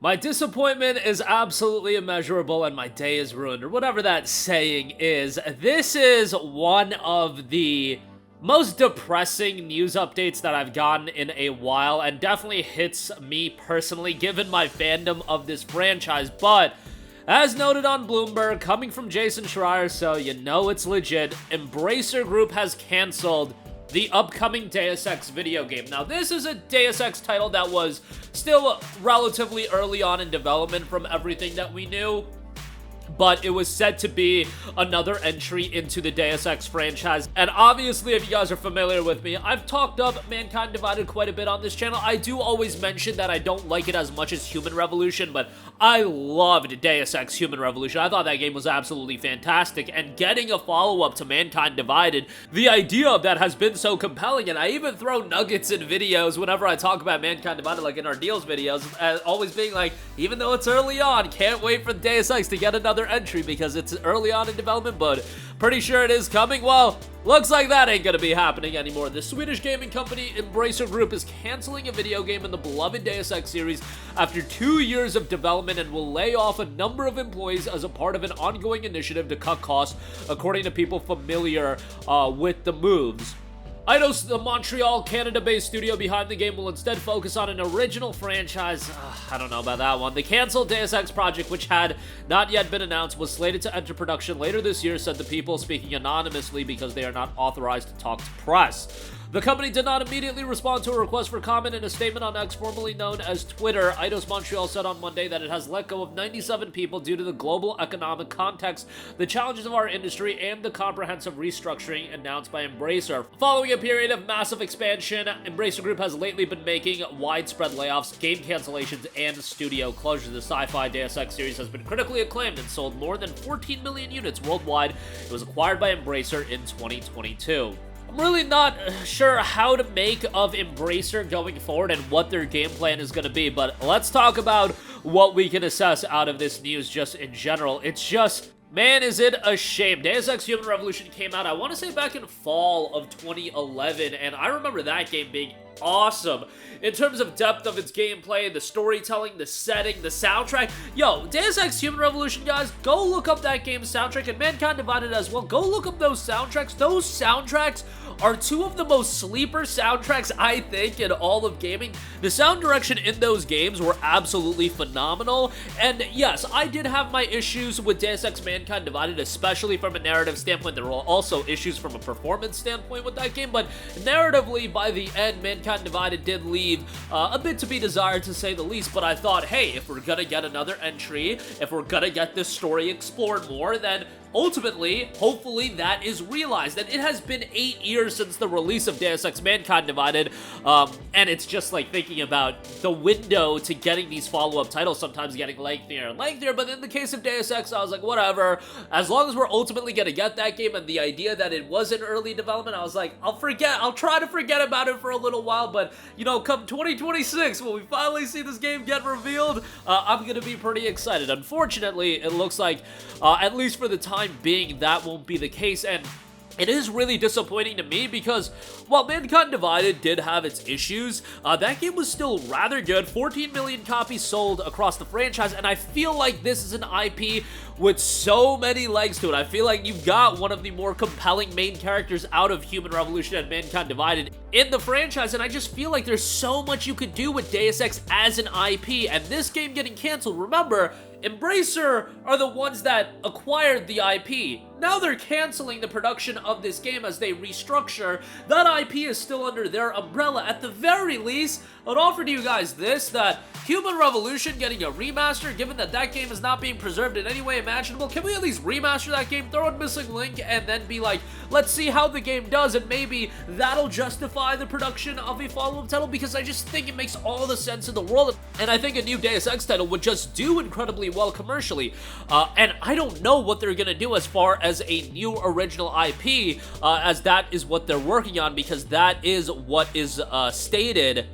My disappointment is absolutely immeasurable and my day is ruined, or whatever that saying is. This is one of the most depressing news updates that I've gotten in a while, and definitely hits me personally given my fandom of this franchise. But as noted on Bloomberg, coming from Jason Schreier, so you know it's legit, Embracer Group has canceled the upcoming Deus Ex video game. Now, this is a Deus Ex title that was still relatively early on in development from everything that we knew, but it was said to be another entry into the Deus Ex franchise. And obviously, if you guys are familiar with me, I've talked up Mankind Divided quite a bit on this channel. I do always mention that I don't like it as much as Human Revolution, but I loved Deus Ex Human Revolution. I thought that game was absolutely fantastic, and getting a follow-up to Mankind Divided, the idea of that has been so compelling, and I even throw nuggets in videos whenever I talk about Mankind Divided, like in our deals videos, always being like, even though it's early on, can't wait for Deus Ex to get another entry because it's early on in development, but pretty sure it is coming. Well, looks like that ain't gonna be happening anymore. The Swedish gaming company Embracer Group is canceling a video game in the beloved Deus Ex series after 2 years of development and will lay off a number of employees as a part of an ongoing initiative to cut costs, according to people familiar with the moves. DEUS, the Montreal, Canada-based studio behind the game, will instead focus on an original franchise. I don't know about that one. The canceled Deus Ex project, which had not yet been announced, was slated to enter production later this year, said the people speaking anonymously because they are not authorized to talk to press. The company did not immediately respond to a request for comment. In a statement on X, formerly known as Twitter, DEUS Montreal said on Monday that it has let go of 97 people due to the global economic context, the challenges of our industry, and the comprehensive restructuring announced by Embracer. Following a period of massive expansion, Embracer Group has lately been making widespread layoffs, game cancellations, and studio closures. The sci-fi Deus Ex series has been critically acclaimed and sold more than 14 million units worldwide. It was acquired by Embracer in 2022. I'm really not sure how to make of Embracer going forward and what their game plan is going to be, but let's talk about what we can assess out of this news just in general. It's just, man, is it a shame. Deus Ex Human Revolution came out, I want to say back in fall of 2011, and I remember that game being awesome in terms of depth of its gameplay, the storytelling, the setting, the soundtrack. Yo, Deus Ex Human Revolution, guys, go look up that game's soundtrack, and Mankind Divided as well. Go look up those soundtracks. Those soundtracks are two of the most sleeper soundtracks, I think, in all of gaming. The sound direction in those games were absolutely phenomenal, and yes, I did have my issues with Deus Ex Mankind Divided, especially from a narrative standpoint. There were also issues from a performance standpoint with that game, but narratively, by the end, Mankind Divided did leave a bit to be desired, to say the least. But I thought, hey, if we're gonna get another entry, if we're gonna get this story explored more, then ultimately, hopefully, that is realized. And it has been 8 years since the release of Deus Ex Mankind Divided, and it's just like thinking about the window to getting these follow-up titles sometimes getting lengthier and lengthier. But in the case of Deus Ex, I was like, whatever, as long as we're ultimately gonna get that game, and the idea that it was in early development, I was like, I'll try to forget about it for a little while, but, you know, come 2026, when we finally see this game get revealed, I'm gonna be pretty excited. Unfortunately, it looks like, at least for the time being, that won't be the case, and it is really disappointing to me because while Mankind Divided did have its issues, that game was still rather good. 14 million copies sold across the franchise, and I feel like this is an IP with so many legs to it. I feel like you've got one of the more compelling main characters out of Human Revolution and Mankind Divided in the franchise, and I just feel like there's so much you could do with Deus Ex as an IP, and this game getting canceled, remember, Embracer are the ones that acquired the IP. Now they're canceling the production of this game as they restructure. That IP is still under their umbrella. At the very least, I would offer to you guys this, that Human Revolution getting a remaster, given that that game is not being preserved in any way imaginable, can we at least remaster that game, throw in Missing Link, and then be like, let's see how the game does, and maybe that'll justify the production of a follow-up title, because I just think it makes all the sense in the world, and I think a new Deus Ex title would just do incredibly well commercially, and I don't know what they're gonna do as far as a new original IP, as that is what they're working on, because that is what is stated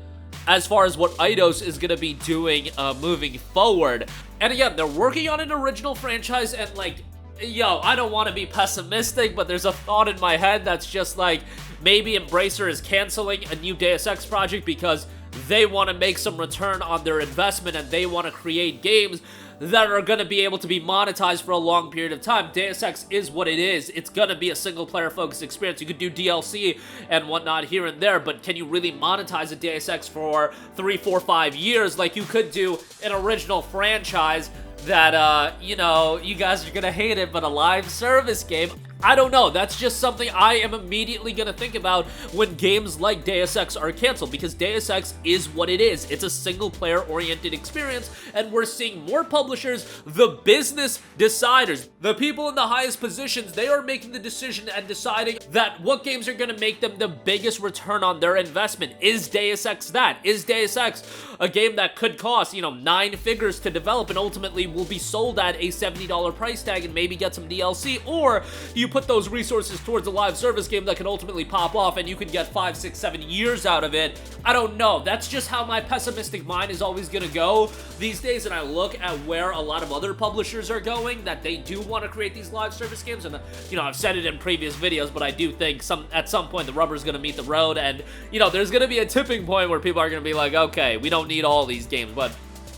as far as what DEUS is going to be doing moving forward. And again, they're working on an original franchise, and like, yo, I don't want to be pessimistic, but there's a thought in my head that's just like, maybe Embracer is canceling a new Deus Ex project because they want to make some return on their investment and they want to create games that are going to be able to be monetized for a long period of time. Deus Ex is what it is. It's going to be a single-player focused experience. You could do DLC and whatnot here and there, but can you really monetize a Deus Ex for 3, 4, 5 years like you could do an original franchise that, you know, you guys are going to hate it, but a live service game? I don't know. That's just something I am immediately going to think about when games like Deus Ex are canceled, because Deus Ex is what it is. It's a single-player oriented experience, and we're seeing more publishers, the business deciders, the people in the highest positions, they are making the decision and deciding that what games are going to make them the biggest return on their investment. Is Deus Ex that? Is Deus Ex a game that could cost, you know, 9 figures to develop and ultimately will be sold at a $70 price tag and maybe get some DLC, or you put those resources towards a live service game that can ultimately pop off and you can get 5, 6, 7 years out of it? I don't know. That's just how my pessimistic mind is always gonna go these days, and I look at where a lot of other publishers are going, that they do want to create these live service games, and you know, I've said it in previous videos, but I do think at some point the rubber's gonna meet the road, and you know, there's gonna be a tipping point where people are gonna be like, okay, we don't need all these games. But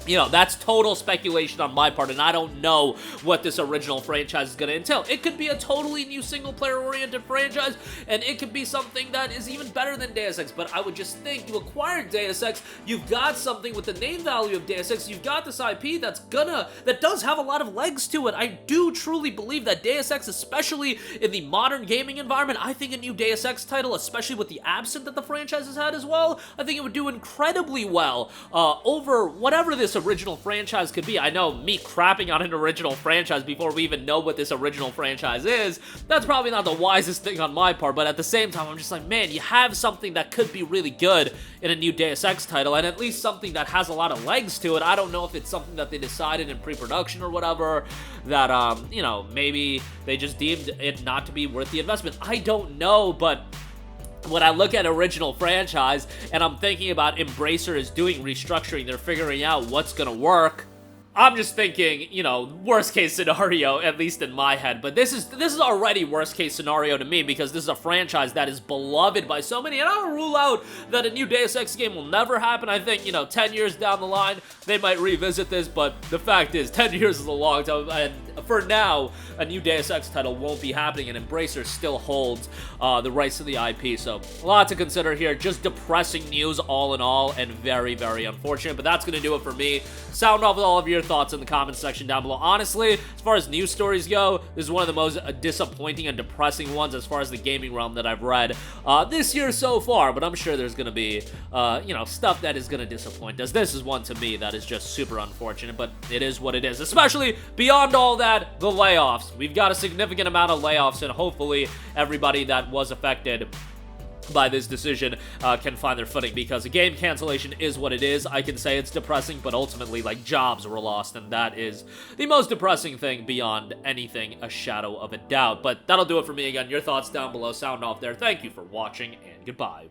you know, that's total speculation on my part, and I don't know what this original franchise is going to entail. It could be a totally new single-player-oriented franchise, and it could be something that is even better than Deus Ex, but I would just think you acquired Deus Ex, you've got something with the name value of Deus Ex, you've got this IP that does have a lot of legs to it. I do truly believe that Deus Ex, especially in the modern gaming environment, I think a new Deus Ex title, especially with the absent that the franchise has had as well, I think it would do incredibly well over whatever this original franchise could be. I know me crapping on an original franchise before we even know what this original franchise is, that's probably not the wisest thing on my part, but at the same time, I'm just like, man, you have something that could be really good in a new Deus Ex title, and at least something that has a lot of legs to it. I don't know if it's something that they decided in pre-production or whatever, that, you know, maybe they just deemed it not to be worth the investment. I don't know, but when I look at original franchise and I'm thinking about Embracer is doing restructuring, they're figuring out what's gonna work, I'm just thinking, you know, worst case scenario, at least in my head. But this is already worst case scenario to me, because this is a franchise that is beloved by so many, and I don't rule out that a new Deus Ex game will never happen. I think, you know, 10 years down the line, they might revisit this, but the fact is, 10 years is a long time, and for now, a new Deus Ex title won't be happening, and Embracer still holds the rights to the IP, so a lot to consider here. Just depressing news all in all, and very, very unfortunate, but that's gonna do it for me. Sound off with all of your thoughts in the comments section down below. Honestly, as far as news stories go, this is one of the most disappointing and depressing ones as far as the gaming realm that I've read this year so far, but I'm sure there's gonna be, you know, stuff that is gonna disappoint us. This is one to me that is just super unfortunate, but it is what it is, especially beyond all that, the layoffs. We've got a significant amount of layoffs, and hopefully everybody that was affected by this decision can find their footing, because a game cancellation is what it is. I can say it's depressing, but ultimately, like, jobs were lost, and that is the most depressing thing beyond anything, a shadow of a doubt. But that'll do it for me. Again, your thoughts down below, sound off there. Thank you for watching, and goodbye.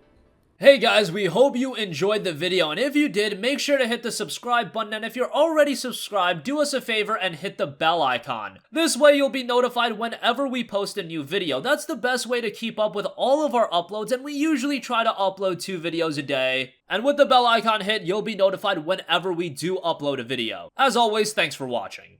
Hey guys, we hope you enjoyed the video, and if you did, make sure to hit the subscribe button, and if you're already subscribed, do us a favor and hit the bell icon. This way you'll be notified whenever we post a new video. That's the best way to keep up with all of our uploads, and we usually try to upload 2 videos a day. And with the bell icon hit, you'll be notified whenever we do upload a video. As always, thanks for watching.